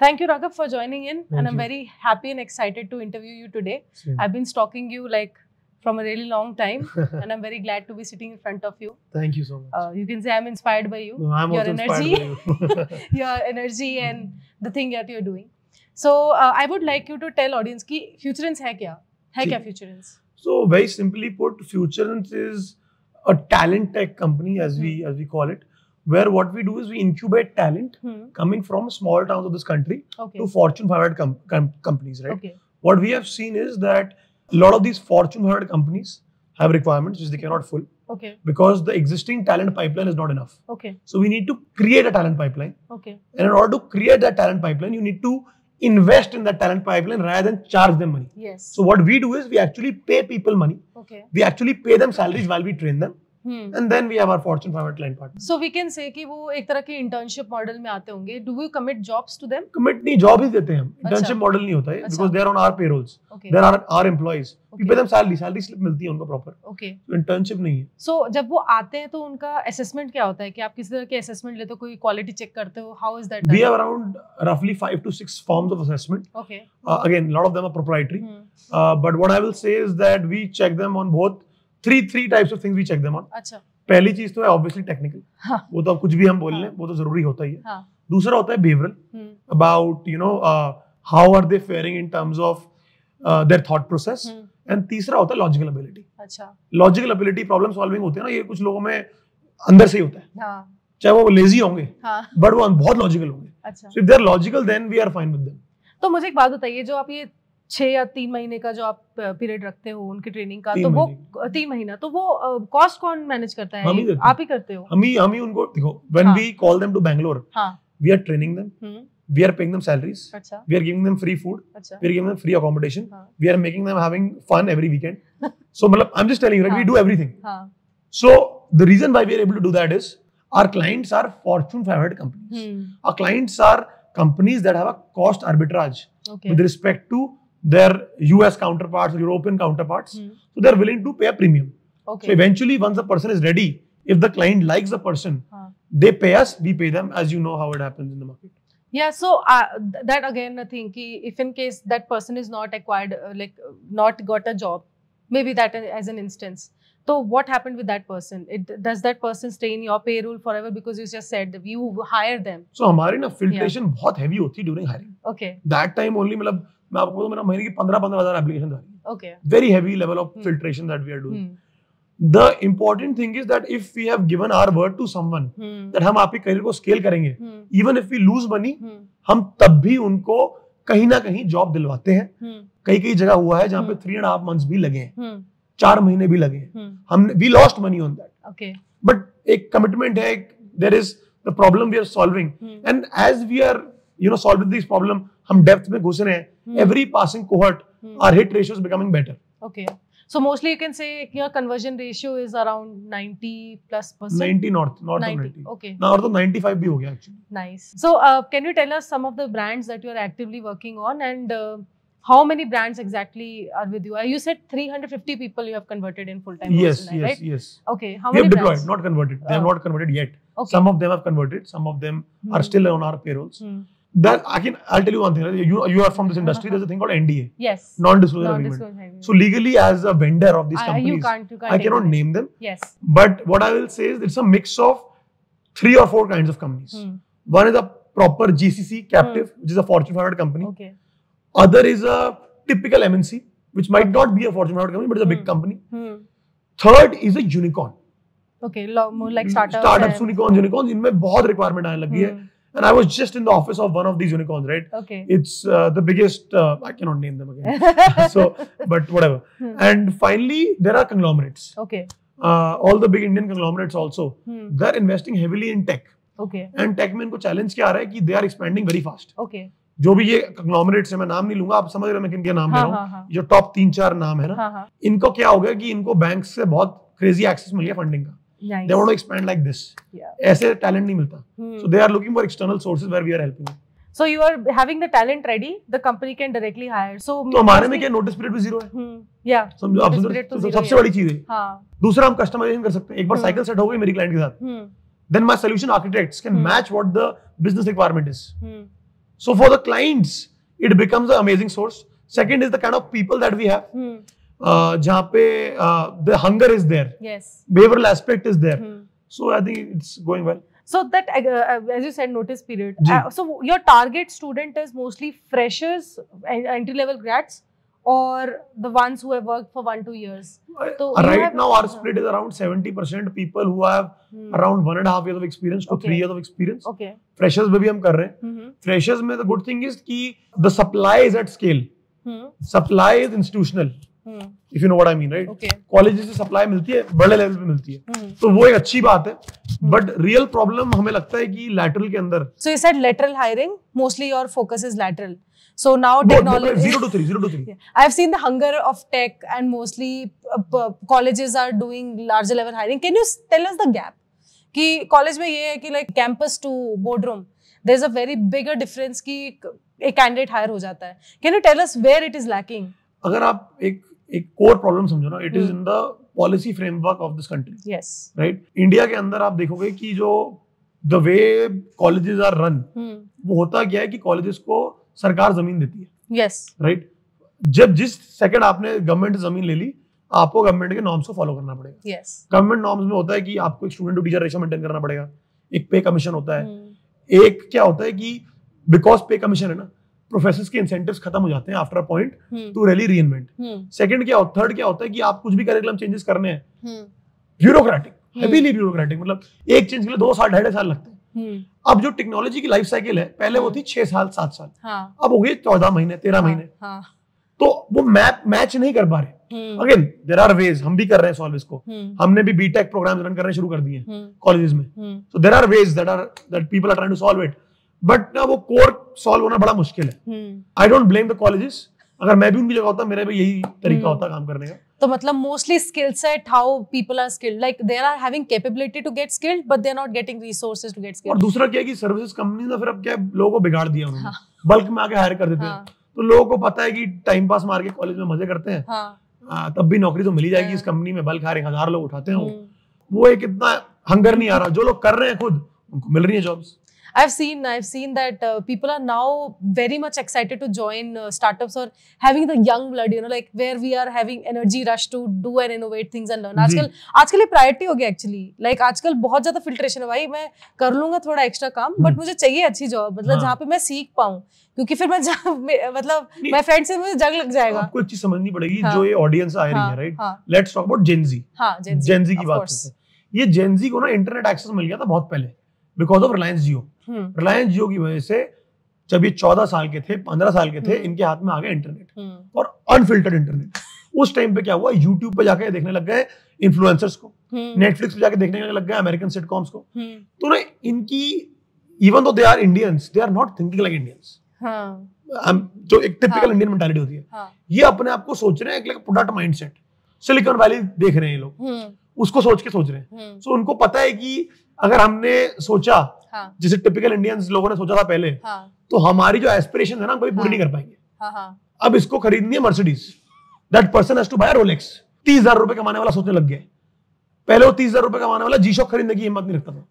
Thank you, Raghav, for joining in. Thank and I'm you. very happy and excited to interview you today. Same. I've been stalking you like from a really long time, and I'm very glad to be sitting in front of you. Thank you so much. You can say I'm inspired by you. No, I'm your also energy, inspired by you. your energy and the thing that you're doing. So I would like you to tell audience कि Futurance है क्या? है क्या Futurance? So very simply put, Futurance is a talent tech company, as we call it, where what we do is we incubate talent coming from small towns of this country to Fortune 500 companies, right? Okay. What we have seen is that a lot of these Fortune 500 companies have requirements which they cannot fulfill. Okay. Because the existing talent pipeline is not enough. Okay. So we need to create a talent pipeline. Okay. And in order to create that talent pipeline, you need to invest in that talent pipeline rather than charge them money. Yes. So what we do is we actually pay people money. Okay. We actually pay them salaries while we train them. And then we have our Fortune 500 client partners. So we can say कि वो एक तरह के internship model में आते होंगे. Do we commit jobs to them? Commit नहीं, job ही देते हैं हम. Internship model नहीं होता है because they are on our payrolls. Okay. They are our employees. We pay them salary slip मिलती है उनको proper. Okay. So internship नहीं है. So जब वो आते हैं तो उनका assessment क्या होता है कि आप किसी तरह के assessment लेते हो, कोई quality check करते हो? How is that done? We have around roughly 5 to 6 forms of assessment. Okay. Again, a lot of them are proprietary. But what I will say is that we check them on both three types of things we check them on. अच्छा. पहली चीज तो है obviously technical. हाँ. वो तो अब कुछ भी हम बोल लें वो तो जरूरी होता ही है. हाँ. दूसरा होता है behavioural, about how are they faring in terms of their thought process. And तीसरा होता है लॉजिकल एबिलिटी. अच्छा. लॉजिकल एबिलिटी, प्रॉब्लम सॉल्विंग होते हैं ना, ये कुछ लोगों में अंदर से ही होता है. हाँ. चाहे वो लेजी होंगे बट वो बहुत लॉजिकल होंगे. अच्छा. So if they are logical then we are fine with them. तो मुझे एक बात बताइए, जो आप ये 6 या 3 महीने का जो आप पीरियड रखते हो उनकी ट्रेनिंग का, तो वो 3 महीना तो वो कॉस्ट कौन मैनेज करता है? आप ही करते हो? हम ही उनको देखो, when we call them to Bangalore, we are training them, we are paying them salaries, we are giving them free food, we are giving them free accommodation, we are making them having fun every weekend. So मतलब I am just telling you that we do everything. So the reason why we are able to do that is our clients are Fortune 500 companies. Our clients are companies that have a cost arbitrage with respect to their US counterparts or European counterparts. So they're willing to pay a premium. So eventually, once the person is ready, if the client likes the person, they pay us, we pay them, as you know how it happens in the market. Yeah, so that again, I think if in case that person is not acquired, not got a job, maybe that as an instance. So what happened with that person? Does that person stay in your payroll forever because you just said that you hire them? So हमारी ना filtration बहुत heavy होती है during hiring. Okay. That time only मतलब मैं आपको बोलूँ मेरा महीने की 15,000 applications आ रही है. Okay. Very heavy level of filtration that we are doing. The important thing is that if we have given our word to someone that हम आपके career को scale करेंगे, even if we lose money, हम तब भी उनको कहीं ना कहीं job दिलवाते हैं. कई जगह हुआ है जहाँ पे 3.5 months भी लगे हैं, 4 महीने भी लगे हैं. हमने we lost money on that. Okay. But एक commitment है, there is the problem we are solving, and as we are solving this problem, हम depth में घुस रहे हैं. Every passing cohort, our hit ratio is becoming better. Okay. So mostly you can say your conversion ratio is around 90+%. 90 north of 90. Okay. Now तो 95 भी हो गया actually. Nice. So can you tell us some of the brands that you are actively working on, and how many brands exactly are with you? You said 350 people you have converted in full time. Yes. Okay. How many deployed, brands? not converted. They have not converted yet. Okay. Some of them have converted. Some of them are still on our payrolls. That I'll tell you one thing. You are from this industry. There's a thing called NDA. Yes. Non-disclosure agreement. So legally, as a vendor of these companies, you can't I cannot name them. Yes. But what I will say is it's a mix of 3 or 4 kinds of companies. One is a proper GCC captive, which is a Fortune 500 company. Okay. Other is a typical MNC, which might not be a Fortune 500 company, but it's a big company. Third is a unicorn. Okay, more like startups. Startups, unicorns. इनमें बहुत requirement आने लगी है. And I was just in the office of one of these unicorns, right? Okay. It's the biggest. I cannot name them again. So, but whatever. And finally, there are conglomerates. Okay. All the big Indian conglomerates also. They're investing heavily in tech. Okay. And tech में इनको challenge क्या आ रहा है कि they are expanding very fast. Okay. जो भी ये conglomerates है, मैं नाम नहीं लूंगा, आप समझ रहे हो मैं किनके नाम ले रहा हूँ. जो top 3-4 नाम है ना, इनको क्या हो गया कि इनको बैंक से बहुत crazy access मिल गया funding का. Nice. They want to expand like this. ऐसे talent नहीं मिलता. So they are looking for external sources where we are helping them. So you are having the talent ready, the company can directly hire. So तो हमारे में क्या notice period भी 0 है. Yeah. Notice period तो सबसे बड़ी चीज है. दूसरा हम customization कर सकते हैं. एक बार cycle set हो गई मेरी client के साथ. Then my solution architects can match what the business requirement is. So for the clients, it becomes an amazing source. Second is the kind of people that we have. जहाँ पे the hunger is there. Yes. Behavioral aspect is there. So I think it's going well. So that, as you said, notice period. So your target student is mostly freshers, entry-level grads, or the ones who have worked for 1-2 years? So right now our split is around 70% people who have around 1.5 years of experience to 3 years of experience. Okay. Freshers में भी हम कर रहे हैं. Freshers में the good thing is कि the supply is at scale. Supply is institutional. If you know what I mean, right? Okay. College से supply मिलती है, बड़े लेवल पे मिलती है, तो वो एक अच्छी बात है. बट रियल प्रॉब्लम हमें लगता है कि lateral के अंदर. So you said lateral hiring, mostly your focus is lateral. So now technology 0 to 3. I've seen the hunger of tech, and mostly colleges are doing larger level hiring. Can you tell us the gap? कि college में ये है कि like campus to boardroom, there's a very bigger difference कि एक candidate hire हो जाता है. Can you tell us where it is lacking? अगर आप एक कोर प्रॉब्लम समझो ना, it is in the policy framework of this country. Yes. Right. India के अंदर आप देखोगे कि जो the way colleges are run, वो होता क्या है कि कॉलेजेस को सरकार जमीन देती है. यस. राइट. जब जिस सेकंड आपने गवर्नमेंट से जमीन ले ली, आपको गवर्नमेंट के नॉर्म्स को फॉलो करना पड़ेगा. यस. गवर्नमेंट नॉर्म्स में होता है कि आपको एक student to teacher ratio maintain करना पड़ेगा, एक पे कमीशन होता है. एक क्या होता है कि बिकॉज पे कमीशन है ना, प्रोफेसर्स के इंसेंटिव्स खत्म हो जाते हैं after a point two really reinvent. Second क्या होता है, थर्ड क्या होता है कि आप कुछ भी करिकुलम चेंजेस करने हैं, ब्यूरोक्रेटिक, हेवीली ब्यूरोक्रेटिक, मतलब एक चेंज के लिए 2 साल 2.5 साल लगते हैं. अब जो टेक्नोलॉजी की लाइफ साइकिल है, पहले वो थी 6 साल 7 साल, अब हो गई 14 महीने 13 महीने. तो वो मैच नहीं कर पा रहे. अगेन देयर आर वेज, हम भी कर रहे हैं सॉल्व इसको. हमने भी बीटेक प्रोग्राम रन करने शुरू कर दिए कॉलेजेस में. So there are ways that people are trying to solve it. But ना वो कोर सॉल्व होना बड़ा मुश्किल है. I don't blame the colleges. अगर मैं भी उनकी जगह होता, मेरा भी यही तरीका होता काम करने का. तो मतलब mostly skill set, how people are skilled, like they are having capability to get skilled, but they are not getting resources to get skilled. और दूसरा क्या है कि सर्विसेज कंपनी ने फिर अब क्या लोगों को बिगाड़ दिया उन्होंने. बल्क में आके हायर कर देते हैं. तो लोगों को पता है कि टाइम पास मार के कॉलेज में मजे करते हैं, तब भी नौकरी तो मिल ही जाएगी इस कंपनी में. बल्क हायरिंग 1000 लोग उठाते हैं. वो एक इतना हंगर नहीं आ रहा. जो लोग कर रहे हैं खुद, उनको मिल रही है jobs. I've seen that people are now very much excited to join startups, or having the young blood, you know, like where we are having energy rush to do and innovate things and learn. आजकल ये priority हो गया actually. Like आजकल बहुत ज्यादा filtration है. भाई मैं कर लूंगा थोड़ा एक्स्ट्रा काम, बट मुझे चाहिए अच्छी जॉब, मतलब जहाँ पे मैं सीख पाऊँ, क्योंकि फिर मैं मतलब मैं फ्रेंड से मुझे जंग लग जाएगा. आपको एक चीज समझनी पड़ेगी. जो ये ऑडियंस आ रही है, राइट, लेट्स टॉक अबाउट जेन ज़ी. जेन ज़ी की बात करते हैं. ये जेन ज़ी को ना इंटरनेट एक्सेस मिल गया था बहुत पहले, बिकॉज ऑफ रिलायंस जियो. रिलायंस जियो की वजह से जब ये 14 साल के थे, 15 साल के थे, इनके हाथ में आ गया इंटरनेट, और अनफिल्टर्ड इंटरनेट. उस टाइम पे क्या हुआ, यूट्यूब पे जाके देखने लग गए इन्फ्लुएंसर्स को, नेटफ्लिक्स पे जाके देखने लग गए अमेरिकन सिटकॉम्स को. तो ना इनकी, even though they are Indians, they are not thinking like Indians. जो एक टिपिकल इंडियन मेंटालिटी होती है, ये अपने आप को सोच रहे हैं like product mindset. Silicon valley देख रहे हैं ये लोग, उसको सोच रहे हैं. सो उनको पता है कि अगर हमने सोचा जैसे टिपिकल इंडियंस लोगों ने सोचा था पहले, तो हमारी जो एस्पिरेशन है ना, कभी पूरी नहीं कर पाएंगे. अब इसको खरीदनी है Mercedes, that person has to buy Rolex. 30,000 रुपए कमाने वाला सोचने लग गया. पहले वो 30,000 रुपए कमाने वाला जी-शॉक खरीदने की हिम्मत नहीं रखता था.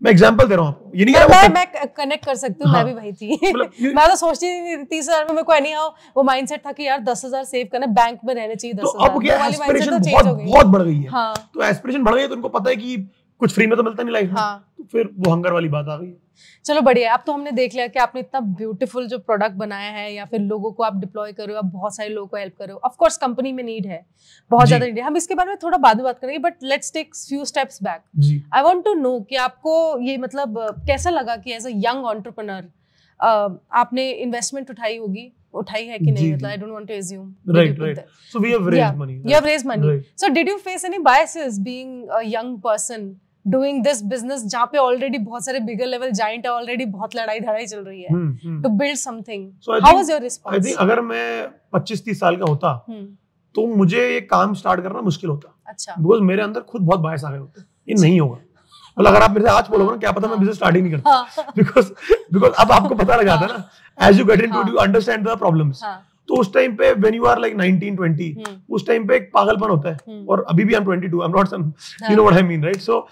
मैं एग्जांपल दे रहा हूं आपको. ये नहीं मैं कनेक्ट कर सकती हूं. मैं भी वही थी. मैं तो सोचती थी 30,000 में मेरे को नहीं आओ. वो माइंडसेट था कि यार 10,000 सेव करना, बैंक में रहने चाहिए 10,000. तो अब क्या एस्पिरेशन बहुत बढ़ गई है. तो एस्पिरेशन बढ़ गई तो उनको पता है कि कुछ फ्री में तो मिलता नहीं लाइफ में. तो फिर वो हंगर वाली बात आ गई. चलो बढ़िया. अब तो हमने देख लिया कि आपने इतना ब्यूटीफुल जो प्रोडक्ट बनाया है, या फिर लोगों को आप डिप्लॉय कर रहे हो, आप बहुत सारे लोगों को हेल्प कर रहे हो. ऑफ कोर्स कंपनी में नीड है, बहुत ज्यादा नीड है. हम इसके बारे में थोड़ा बाद में बात करेंगे, but let's take few steps back. I want to know कि आपको ये मतलब कैसा लगा कि एज अ यंग एंटरप्रेन्योर आपने इन्वेस्टमेंट उठाई है कि नहीं? मतलब I don't want to assume. Right. So we have raised money. You have raised money. So did you face any biases being a young person doing this business, जहाँ पे already बहुत सारे बिगर लेवल जाइंट है, already बहुत लड़ाई धड़ाई चल रही है, to build something? How was your response? I think अगर मैं 25-30 साल का होता, तो मुझे ये काम स्टार्ट करना मुश्किल होता. अच्छा. बिकॉज मेरे अंदर खुद बहुत बायस आ गए होते. ये नहीं होगा. मतलब अगर आप मेरे से आज बोलोगे ना, क्या पता मैं बिजनेस स्टार्ट ही नहीं करता. बिकॉज अब आपको पता लग जाता है ना, as you get into, you understand the problems. तो उस टाइम पे व्हेन यू आर लाइक 19-20, उस टाइम पे एक पागलपन होता है. और अभी भी I am 22, I am not some, you know what I mean, right? So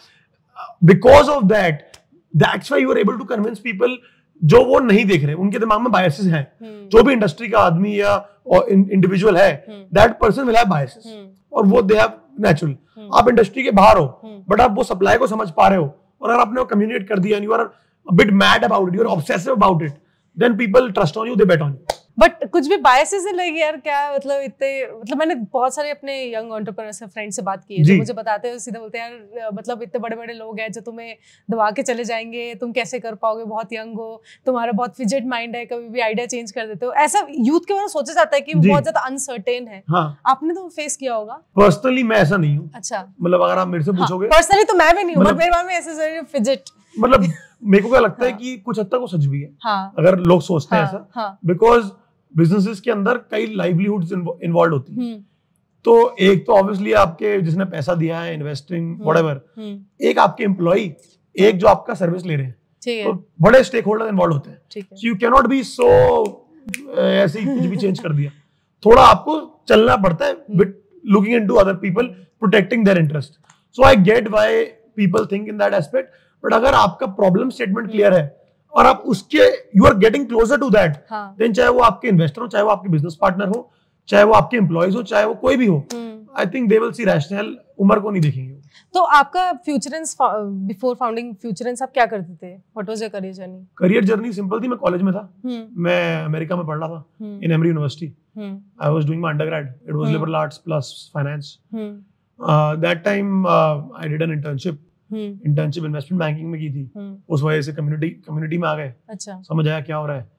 because of that, that's why you are able to convince people जो वो नहीं देख रहे, उनके दिमाग में बायसेस हैं। जो भी इंडस्ट्री का आदमी या इंडिविजुअल है, that person will have biases, और वो दे हैव नेचुरल। आप इंडस्ट्री के बाहर हो, बट आप वो सप्लाई को समझ पा रहे हो, और अगर आपने कम्युनिकेट कर दिया, you are a bit mad about it, you're obsessive about it, then people trust on you, they bet on you. But कुछ भी बायसेस नहीं लगे यार, क्या मतलब इतने, मतलब मैंने बहुत सारे अपने यंग एंटरप्रेन्योर्स से फ्रेंड से बात की है, जो मुझे बताते हैं, सीधा बोलते हैं यार मतलब इतने बड़े बड़े लोग हैं जो तुम्हें दबा के चले जाएंगे, तुम कैसे कर पाओगे, बहुत यंग हो, तुम्हारा बहुत फिजेट माइंड है, कभी भी आइडिया चेंज कर देते हो। ऐसा यूथ के बारे में सोचा जाता है कि बहुत ज्यादा अनसर्टेन है। हाँ। आपने तो फेस किया होगा। पर्सनली मैं ऐसा नहीं हूँ। अच्छा, मतलब अगर आप मेरे से पूछोगे, पर्सनली तो मैं भी नहीं हूँ, बट मेरे बारे में ऐसे फिजेट, मतलब मेरे को क्या लगता है कि कुछ हद तक वो सच भी है। हाँ, अगर लोग सोचते हैं ऐसा, बिकॉज बिजनेसेस के अंदर कई लाइवलीहुड्स इन्वॉल्व होती हैं। तो एक तो ऑब्वियसली आपके जिसने पैसा दिया है, इन्वेस्टिंग व्हाटएवर, एक आपके एम्प्लॉय, एक जो आपका सर्विस ले रहे हैं, तो बड़े स्टेक होल्डर इन्वॉल्व होते हैं। So you can not be so ऐसे ही कुछ भी चेंज कर दिया, थोड़ा आपको चलना पड़ता है, but looking into other people, protecting their interest. So I get why people think in that aspect, but अगर आपका प्रॉब्लम स्टेटमेंट क्लियर है और आप उसके you are getting closer to that, then चाहे वो आपके इन्वेस्टर हो, चाहे वो आपके बिजनेस पार्टनर हो, चाहे वो आपके एम्प्लॉयज हो, चाहे वो कोई भी हो, I think they will see rational, उम्र को नहीं देखेंगे। तो आपका फ्यूचरेंस, बिफोर फाउंडिंग फ्यूचरेंस, आप क्या करते थे? What was your career journey? Career journey simple थी। मैं कॉलेज में था, मैं अमेरिका में पढ़ रहा था, in Emory university. I was doing my undergrad, it was liberal arts plus finance. That time I did an internship investment banking में की थी। उस वजह से कम्युनिटी में आ गए। अच्छा, समझ आया क्या हो रहा है।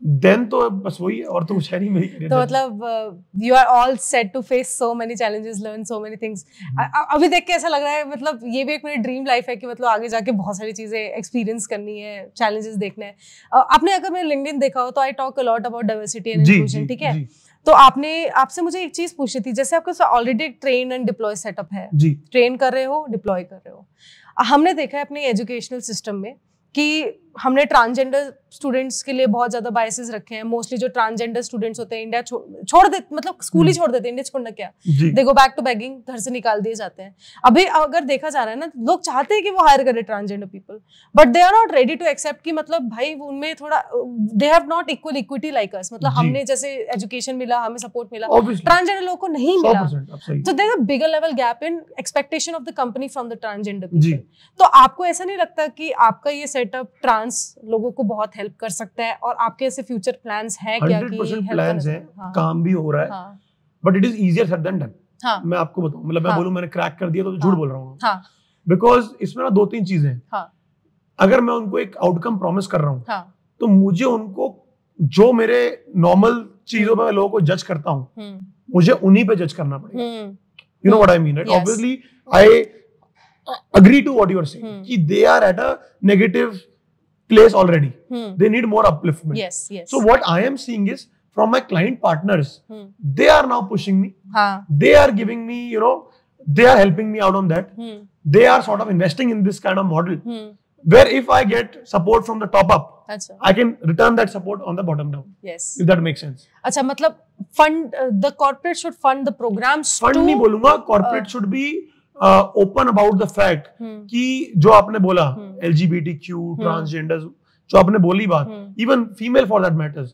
देन तो बस वही है, और तो कुछ है नहीं मेरी। तो मतलब you are all set to face so many challenges, learn so many things. अभी देख के ऐसा लग रहा है, मतलब ये भी एक मेरी ड्रीम लाइफ है कि मतलब आगे जाके बहुत सारी चीजें एक्सपीरियंस करनी है, चैलेंजेस देखने हैं। आपने अगर मेरा लिंक्डइन देखा हो तो I talk a lot about diversity and inclusion, ठीक है? तो आपसे मुझे एक चीज पूछनी थी, जैसे आपके already train and deploy setup है, ट्रेन कर रहे हो, डिप्लॉय कर रहे हो, हमने देखा है अपने एजुकेशनल सिस्टम में कि हमने ट्रांसजेंडर स्टूडेंट्स के लिए बहुत ज्यादा बायसेस रखे हैं। मोस्टली जो ट्रांसजेंडर स्टूडेंट्स होते हैं इंडिया छोड़ देते, मतलब स्कूल ही छोड़ देते हैं, इंडिया छोड़ना क्या, दे गो बैक टू बेगिंग, घर से निकाल दिए जाते हैं। अभी अगर देखा जा रहा है ना, लोग चाहते हैं कि वो हायर करे transgender people, but they are not ready to accept कि मतलब भाई उनमें थोड़ा they have not equal equity like us, मतलब हमने जैसे एजुकेशन मिला, हमें सपोर्ट मिला, ट्रांसजेंडर लोगों को नहीं मिला। तो there is a bigger level gap in expectation of the company from the transgender people. तो आपको ऐसा नहीं लगता कि आपका ये सेटअप ट्रांस लोगों को बहुत हेल्प कर सकता है, और आपके ऐसे फ्यूचर प्लान्स हैं क्या? 100% प्लान्स हैं, काम भी हो रहा है, but it is easier said than done. मैं आपको बताऊं, मतलब मैं बोलूं मैंने क्रैक कर दिया तो झूठ बोल रहा हूं, बिकॉज इसमें ना 2-3 चीजें हैं। अगर मैं उनको एक आउटकम प्रॉमिस कर रहा हूं, तो मुझे उनको जो मेरे नॉर्मल चीजों पे लोगों को जज करता हूं, मुझे उन्हीं पे जज करना पड़ेगा। You know what I mean, right? Obviously I agree to what you are saying, कि they are at a negative place already. They need more upliftment. Yes. So what I am seeing is from my client partners, they are now pushing me. They are giving me, you know, they are helping me out on that. They are sort of investing in this kind of model, where if I get support from the top up, I can return that support on the bottom down. Yes. If that makes sense. अच्छा, मतलब fund, the corporate should fund the programs. Fund नहीं बोलूँगा, corporate should be open about the fact कि जो आपने बोला LGBTQ, transgenders, जो आपने बोली बात, even female for that matters,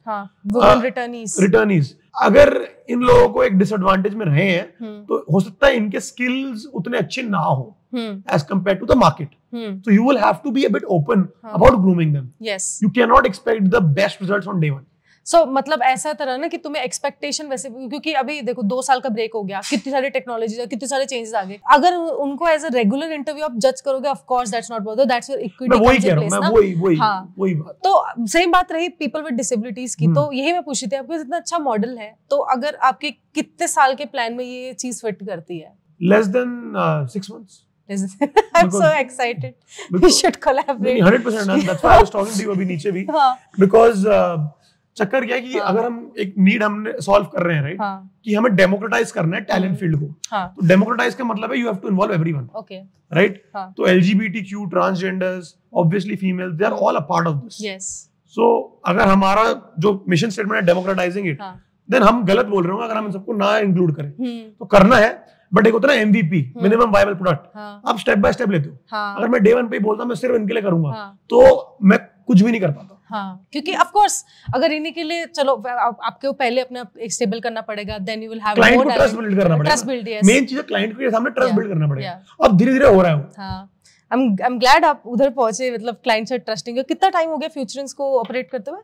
returnees, अगर इन लोगों को एक डिसएडवांटेज में रहे हैं, तो हो सकता है इनके स्किल्स उतने अच्छे ना हो as compare to the market. So you will have to be a bit open about grooming them. Yes. You cannot expect the best results on day one. So मतलब ऐसा तरह ना कि तुम्हें एक्सपेक्टेशन वैसे, क्योंकि अभी देखो 2 साल का ब्रेक हो गया, कितनी सारी टेक्नोलॉजी, कितने सारे चेंजेस आ गए. अगर उनको एज अ रेगुलर इंटरव्यू आप जज करोगे, of course that's not worth, that's your equity comes in place ना. वही बात. तो सेम बात रही पीपल विद डिसेबिलिटीज की. तो यही मैं पूछी थी, आपके इतना अच्छा मॉडल है, तो अगर आपके कितने साल के प्लान में ये चीज फिट करती है? Less than 6 months. I'm so excited. We should collaborate. 100%. That's why I was talking to you अभी नीचे भी. Because चक्कर क्या है कि अगर हम एक नीड हमने सॉल्व कर रहे हैं, राइट, कि हमें डेमोक्रेटाइज करना है टैलेंट फील्ड को. तो डेमोक्रेटाइज का मतलब है you have to involve everyone. Okay, right. तो LGBTQ, transgenders, obviously females, they are all a part of this. Yes. So अगर हमारा जो मिशन स्टेटमेंट है डेमोक्रेटाइजिंग इट, देन हम गलत बोल रहे होंगे अगर हम सबको ना इंक्लूड करें. तो करना है, बट एक होता है ना MVP, मिनिमम वायबल प्रोडक्ट. आप स्टेप बाय स्टेप लेते हो. अगर मैं डे 1 पे ही बोलता मैं सिर्फ इनके लिए करूंगा, तो मैं कुछ भी नहीं कर पाता. हाँ, क्योंकि ऑफ कोर्स अगर इन्हीं के लिए चलो आपको पहले अपने आप स्टेबल करना पड़ेगा, then you will have client को ट्रस्ट बिल्ड करना पड़ेगा, ट्रस्ट बिल्ड, यस, मेन चीज है क्लाइंट के सामने ट्रस्ट बिल्ड करना पड़ेगा, अब धीरे-धीरे हो रहा है। हाँ, आई एम ग्लैड आप उधर पहुंचे, मतलब क्लाइंट से ट्रस्टिंग। कितना टाइम हो गया फ्यूचरेंस को ऑपरेट करते हुए?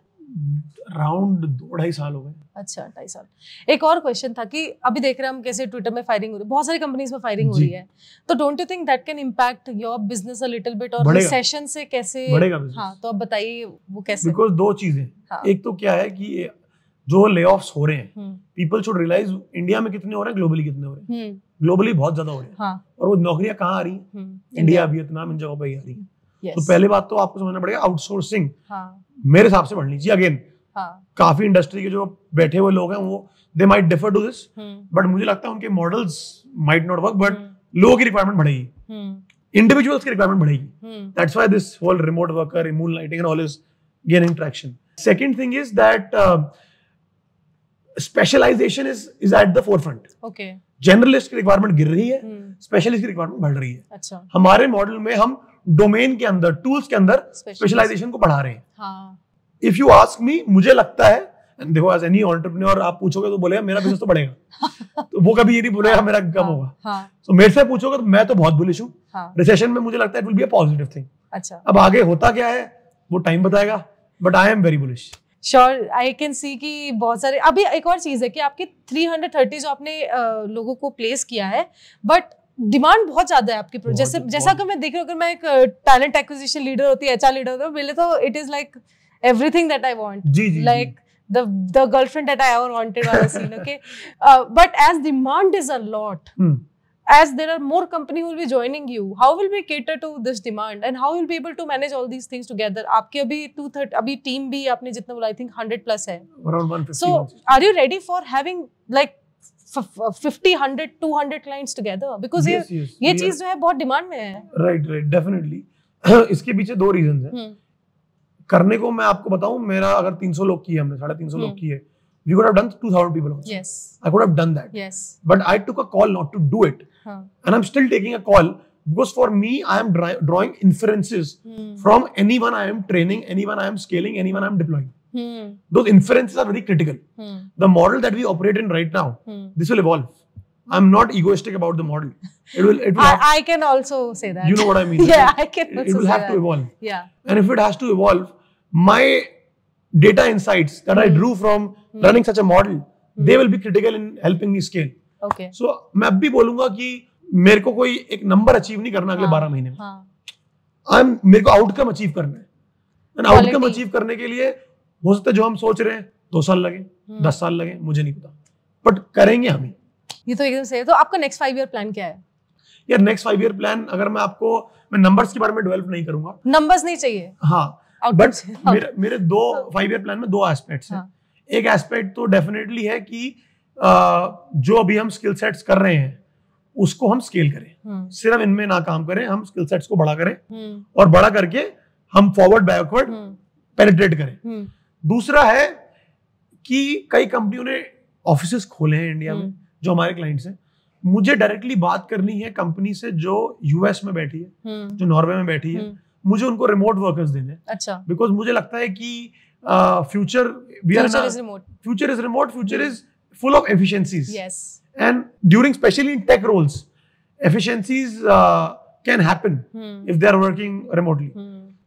अराउंड 2-2.5 साल हो गए। अच्छा, 2.5 साल। एक और क्वेश्चन था कि अभी देख रहे हैं हम कैसे ट्विटर में फायरिंग हो रही है, बहुत सारी कंपनीज में फायरिंग हो रही है, तो don't you think that can impact your business a little bit, और रिसेशन से कैसे बढ़ेगा बिजनेस? हाँ, तो अब बताइए वो कैसे। बिकॉज़ दो चीजें, एक तो क्या है कि जो ले-ऑफ्स हो रहे हैं, पीपल शुड रियलाइज इंडिया में कितने हो रहे हैं, ग्लोबली कितने हो रहे हैं। ग्लोबली बहुत ज्यादा हो रहे हैं, और वो नौकरियां कहाँ आ रही हैं? इंडिया, वियतनाम, इन जगहों पर ही आ रही हैं। तो पहले बात तो आपको समझना पड़ेगा, आउटसोर्सिंग मेरे हिसाब से बढ़नी चाहिए। अगेन काफी इंडस्ट्री के जो बैठे हुए लोग हैं वो they might differ to this, but मुझे लगता है उनके models might not work, but लोगों की रिक्वायरमेंट बढ़ेगी, इंडिविजुअल्स की रिक्वायरमेंट बढ़ेगी। That's why this whole remote worker, moonlighting and all is gaining traction. Second thing is that specialisation is at the forefront. Okay, generalist की requirement गिर रही है, specialist की रिक्वायरमेंट बढ़ रही है। अच्छा, हमारे मॉडल में हम डोमेन के अंदर, टूल्स के अंदर स्पेशलाइजेशन को बढ़ा रहे हैं। हाँ, इफ यू आस्क मी, मुझे लगता है, देखो एज एनी एंटरप्रेन्योर आप पूछोगे तो बोलेगा मेरा बिजनेस तो बढ़ेगा, तो वो कभी ये नहीं बोलेगा मेरा कम होगा। तो मेरे से पूछोगे तो मैं तो बहुत बुलिश हूँ। रिसेशन में मुझे लगता है it will be a positive thing. अच्छा, अब आगे होता क्या है वो टाइम बताएगा, but I am very bullish. Sure, I can see कि बहुत सारे। अभी एक और चीज है कि आपके 330 जो आपने लोगों को प्लेस किया है, बट डिमांड बहुत ज्यादा है आपकी। जैसा कि मैं देख रही हूँ, अगर मैं एक टैलेंट एक्विजिशन लीडर होती है, एचआर लीडर होती है, पहले तो it is like everything that I want, like the girlfriend that I ever wanted on a scene, okay? But as demand is a lot, as there are more companies who will be joining you, how will we cater to this demand and how will we be able to manage all these things together? आपके अभी 230, अभी team भी आपने जितना बोला, I think 100 plus है, around 150. So are you ready for having like 50, 100, 200 clients together? Because ये चीज जो है बहुत डिमांड में है। Right, definitely. इसके पीछे दो रीजंस हैं। करने को मैं आपको बताऊं, मेरा अगर 300 लोग की है, हमने 350 लोग की है, we could have done 2000 people also. Yes, I could have done that. Yes, but I took a call not to do it, and I'm still taking a call because for me I am drawing inferences from anyone I am training, anyone I am scaling, anyone I am deploying. Those inferences are very critical. The model that we operate in right now, this will evolve. I'm not egoistic about the model. It will I can also say that. You know what I mean? Yeah, I can also say that. It will have to evolve. Yeah. And if it has to evolve, my data insights that I drew from running such a model, they will be critical in helping me scale. Okay. So मैं अब भी बोलूंगा कि मेरे को कोई एक number achieve नहीं करना अगले 12 महीने में। मेरे को आउटकम अचीव करना है। And आउटकम अचीव करने के लिए हो सकता है जो हम सोच रहे हैं 2 साल लगे, 10 साल लगे, मुझे नहीं पता, बट करेंगे हम ही। ये तो एकदम सही है। तो आपका नेक्स्ट 5 ईयर प्लान क्या है? यार नेक्स्ट 5 ईयर प्लान अगर मैं नंबर्स के बारे में डेवलप नहीं करूंगा। नंबर्स नहीं चाहिए? हाँ, बट मेरे 5 ईयर प्लान में 2 एस्पेक्ट्स हैं। एक एस्पेक्ट तो डेफिनेटली है कि जो अभी हम स्किल सेट्स कर रहे हैं उसको हम स्केल करें, सिर्फ इनमें ना काम करें, हम स्किल सेट्स को बड़ा करें और बड़ा करके हम फॉरवर्ड बैकवर्ड पेनिट्रेट करें। दूसरा है कि कई कंपनियों ने ऑफिसेस खोले हैं इंडिया में जो हमारे क्लाइंट्स हैं। मुझे डायरेक्टली बात करनी है कंपनी से जो यूएस में बैठी है, जो नॉर्वे में बैठी है, मुझे उनको रिमोट वर्कर्स देने। अच्छा, बिकॉज मुझे लगता है कि future is remote, future is full of efficiencies, and during specially in tech roles efficiencies can happen if they are working remotely.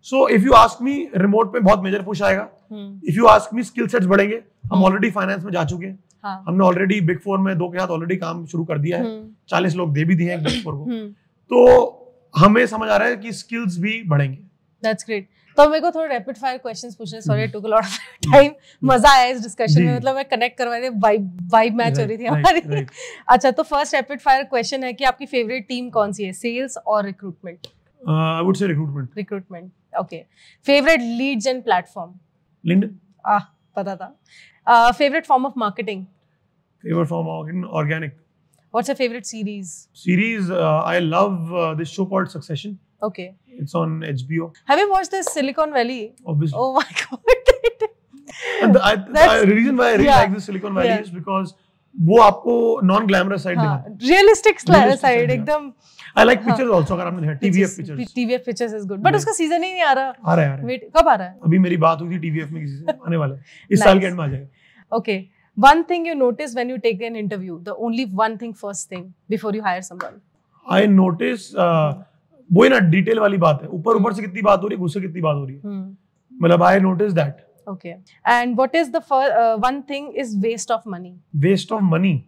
So if you ask me, remote पे बहुत major push आएगा। If you ask me, skill sets बढ़ेंगे। हम already finance में जा चुके हैं। हमने ऑलरेडी बिग 4 में 2 के साथ ऑलरेडी काम शुरू कर दिया है। 40 लोग दे भी दिए हैं बिग 4 को। तो हमें समझ आ रहा है कि स्किल्स भी बढ़ेंगे। That's great. तो मेरे को थोड़ा रैपिड फायर क्वेश्चंस पूछने, sorry took a lot of time. मजा आया इस डिस्कशन में, मतलब मैं कनेक्ट करवा रही, वाइब मैच हो रही थी हमारी। अच्छा, तो फर्स्ट रैपिड फायर क्वेश्चन है कि आपकी फेवरेट टीम कौन सी है, सेल्स और recruitment? I would say recruitment. Okay. Favourite Leeds and platform? LinkedIn. पता था। Favorite form of marketing? Favorite form of marketing, organic. What's your favorite series? I love this show called Succession. Okay. It's on HBO. Have you watched this Silicon Valley? Obviously. Oh my god. And the reason why I really like this Silicon Valley is because वो आपको non glamorous side दिखाता है, realistic side एकदम। I like pictures also, अगर आपने देखा TVF pictures. TVF pictures is good, but उसका season ही नहीं आ रहा. आ रहा है. Wait, कब आ रहा है? अभी मेरी बात हुई थी TVF में किसी से, आने वाला है. इस साल के एंड में आ जाएगा. Okay. One thing you notice when you take an interview, the only one thing, first thing before you hire someone. I notice वो ना डिटेल वाली बात है. ऊपर से कितनी बात हो रही है, घुस से कितनी बात हो रही है. मतलब I notice that. Okay. And what is the one thing is waste of money? Waste of money.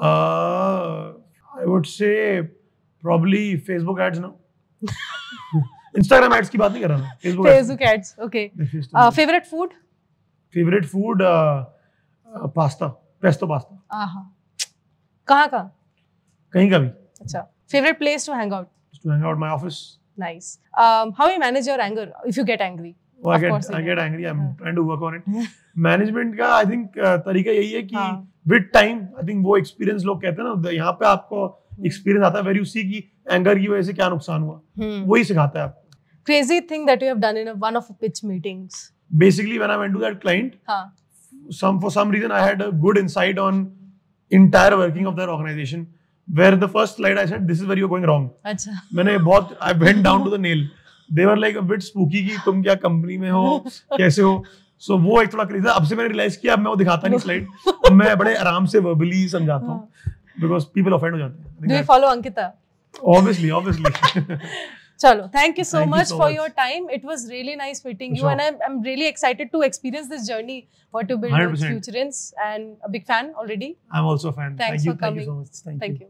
I would say probably Facebook ads now. Instagram ads की बात नहीं कर रहा मैं. Facebook ads. Okay. Favorite food? Favorite food pasta. Pesto pasta. कहाँ का? कहीं का भी. अच्छा. Favorite place to hang out? To hang out my office. Nice. How you manage your anger if you get angry? I get angry. I'm trying to work on it. Management का I think तरीका यही है कि with time I think वो experience लोग कहते हैं ना, यहाँ पे आपको experience आता है where you see कि anger की वजह से क्या नुकसान हुआ, वही सिखाता है आपको. Crazy thing that you have done in one of the pitch meetings. Basically when I went to that client, for some reason I had a good insight on entire working of their organization. Where the first slide I said this is where you're going wrong. अच्छा. मैंने बहुत I went down to the nail. They were like a bit spooky कि तुम क्या company में हो, कैसे हो. So वो एक थोड़ा क्रेजी था. अब से मैंने रियलाइज किया अब मैं वो दिखाता नहीं स्लाइड. अब मैं बड़े आराम से verbally समझाता हूँ. Because people offend हो जाते हैं. Do you follow Ankita? Obviously. Chalo, thank you so much for your time. It was really nice meeting you, and I'm really excited to experience this journey what you build with Futurance, and a big fan already. I'm also a fan. Thanks for coming. Thank you so much. Thank you.